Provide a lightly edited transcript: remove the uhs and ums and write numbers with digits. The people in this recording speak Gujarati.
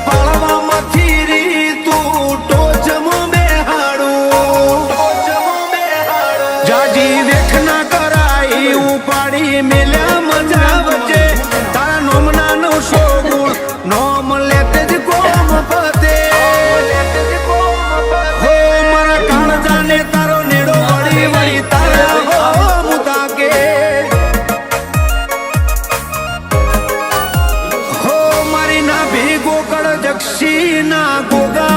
પાળવામાંથી રી તું ટોચમાં બેહાડું જાજી વેખ ના કરાઈ ઉપાડી મેલ્યા મજા વચ્ચે તારા નોમના નો શોગુણ નોમ લેતે જ કોમ પતે હો મારા કાળજાને તારો નેડો વળી વળી તારા હો મુતાકે હો મારી ના ભી ગોકળ જક્ષી ના ગોગા